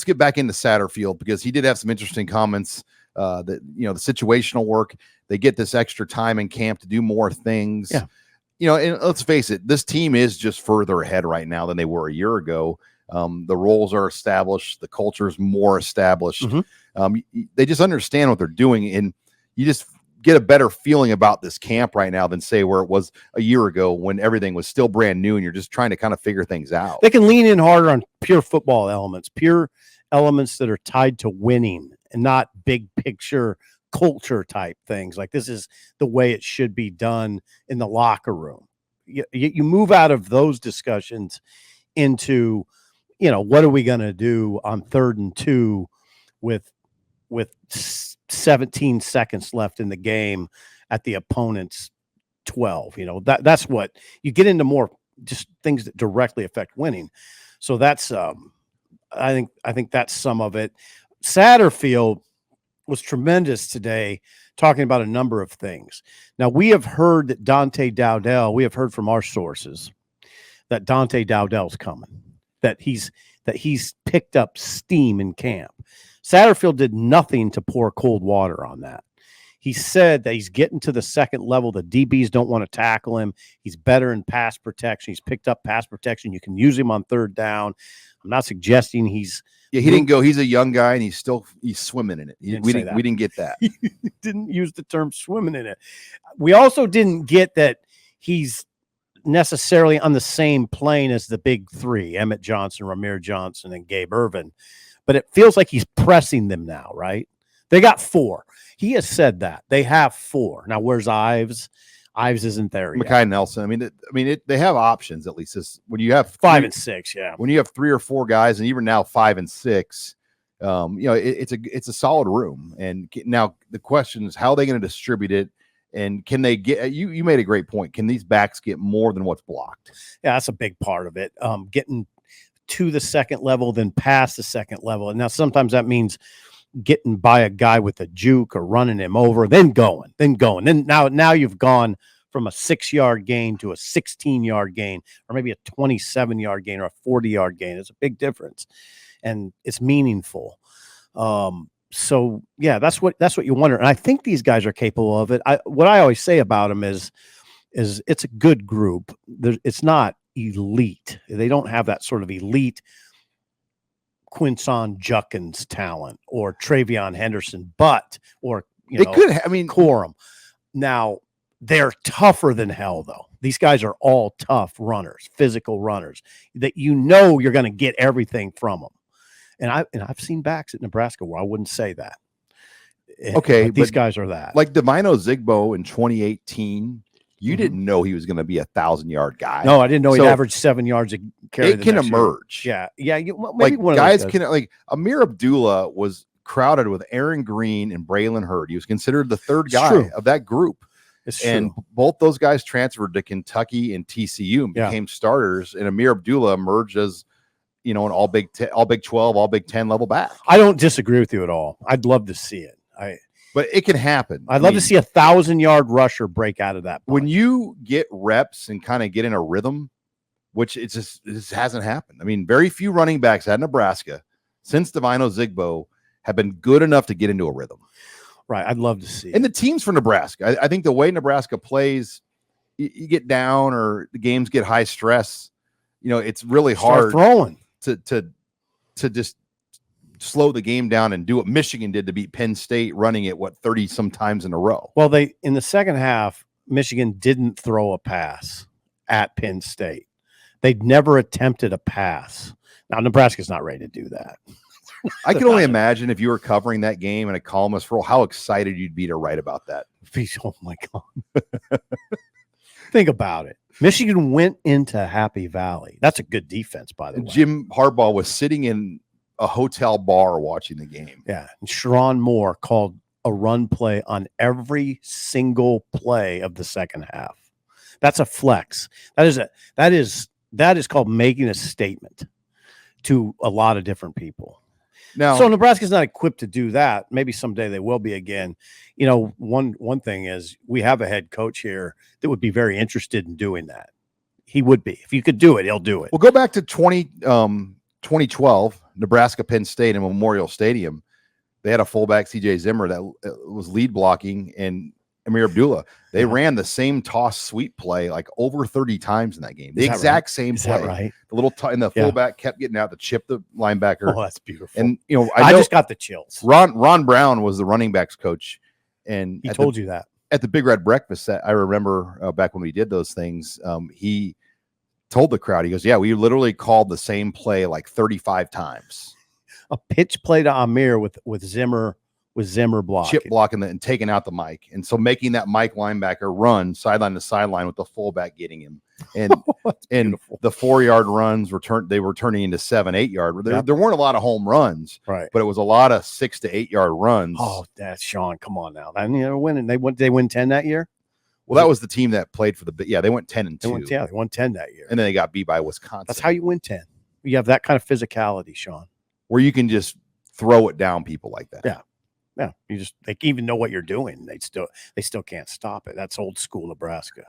get back into Satterfield, because he did have some interesting comments that, the situational work, they get this extra time in camp to do more things. Yeah. And let's face it, this team is just further ahead right now than they were a year ago. The roles are established. The culture is more established. They just understand what they're doing. And you just get a better feeling about this camp right now than, say, where it was a year ago when everything was still brand new and you're just trying to kind of figure things out. They can lean in harder on pure football elements, pure elements that are tied to winning and not big picture culture type things. Like, this is the way it should be done in the locker room. You move out of those discussions into, what are we going to do on 3rd and 2 with 17 seconds left in the game at the opponent's 12. That's what you get into, more just things that directly affect winning. So that's I think that's some of it. Satterfield was tremendous today, talking about a number of things. Now, we have heard that Dante Dowdell, we have heard from our sources that Dante Dowdell's coming, that he's picked up steam in camp. Satterfield did nothing to pour cold water on that. He said that he's getting to the second level. The DBs don't want to tackle him. He's better in pass protection. He's picked up pass protection. You can use him on 3rd down. I'm not suggesting he's. Yeah, he didn't go. He's a young guy, and he's swimming in it. We didn't get that. He didn't use the term swimming in it. We also didn't get that he's necessarily on the same plane as the big three: Emmett Johnson, Ramir Johnson, and Gabe Ervin. But it feels like he's pressing them now, right? They got 4. He has said that they have 4. Now, where's Ives? Ives isn't there yet. Mekhi Nelson. They have options, at least. This, when you have 5 and 6, yeah. When you have 3 or 4 guys, and even now 5 and 6, it's a solid room. And now the question is, how are they going to distribute it? And can they get? You made a great point. Can these backs get more than what's blocked? Yeah, that's a big part of it. Getting to the second level, then past the second level. And now sometimes that means getting by a guy with a juke or running him over, then going. Then now you've gone from a 6-yard gain to a 16-yard gain, or maybe a 27-yard gain or a 40-yard gain. It's a big difference, and it's meaningful. So yeah, that's what you wonder. And I think these guys are capable of it. What I always say about them is it's a good group. It's not elite. They don't have that sort of elite Quinson Judkins talent or Travion Henderson, or Corum. Now, they're tougher than hell, though. These guys are all tough runners, physical runners that you're going to get everything from them. And I've seen backs at Nebraska where I wouldn't say that. Okay, but these guys are that. Like Divino Zigbo in 2018, you didn't know he was going to be 1,000-yard guy. No, I didn't know he'd average 7 yards a carry. It can emerge. Year. Yeah. Maybe like one guys of those can, like Amir Abdullah was crowded with Aaron Green and Braylon Hurd. He was considered the 3rd guy of that group. And both those guys transferred to Kentucky and TCU and became starters. And Amir Abdullah emerged as, an all Big 12, all Big 10 level back. I don't disagree with you at all. I'd love to see it. But it can happen. I'd love to see a 1,000-yard rusher break out of that bunch. When you get reps and kind of get in a rhythm, which it just hasn't happened. Very few running backs at Nebraska since Divino Zigbo have been good enough to get into a rhythm. Right. I'd love to see it. And the teams for Nebraska, I think the way Nebraska plays, you get down or the games get high stress, it's really hard throwing to just slow the game down and do what Michigan did to beat Penn State, running it 30 some times in a row. Well, in the second half, Michigan didn't throw a pass at Penn State. They'd never attempted a pass. Now, Nebraska's not ready to do that. I can only imagine if you were covering that game in a columnist role, how excited you'd be to write about that. Oh my God. Think about it. Michigan went into Happy Valley. That's a good defense, by the way. Jim Harbaugh was sitting in a hotel bar watching the game. Yeah. And Sharon Moore called a run play on every single play of the second half. That's a flex. That is called making a statement to a lot of different people. Now, so Nebraska's not equipped to do that. Maybe someday they will be again. One thing is we have a head coach here that would be very interested in doing that. He would be. If you could do it, he'll do it. We'll go back to 2012. Nebraska Penn State in Memorial Stadium. They had a fullback, CJ Zimmer, that was lead blocking, and Amir Abdullah. They ran the same toss sweep play like over 30 times in that game. The exact same play. Is that right? The little and the fullback kept getting out to chip the linebacker. Oh, that's beautiful. And I just got the chills. Ron Brown was the running backs coach, and he told you that at the Big Red Breakfast. I remember back when we did those things. He told the crowd, he goes, "Yeah, we literally called the same play like 35 times." A pitch play to Amir with Zimmer blocking, chip blocking and taking out the Mike, and so making that Mike linebacker run sideline to sideline with the fullback getting him, and and the 4-yard runs they were turning into 7-8 yard. There weren't a lot of home runs, right? But it was a lot of 6 to 8 yard runs. Oh, that's Sean. Come on now, and winning. They win 10 that year. Well, that was the team that played for they went 10-2. They won 10 that year, and then they got beat by Wisconsin. That's how you win 10. You have that kind of physicality, Sean, where you can just throw it down people like that. Yeah, they even know what you're doing. They still can't stop it. That's old school Nebraska.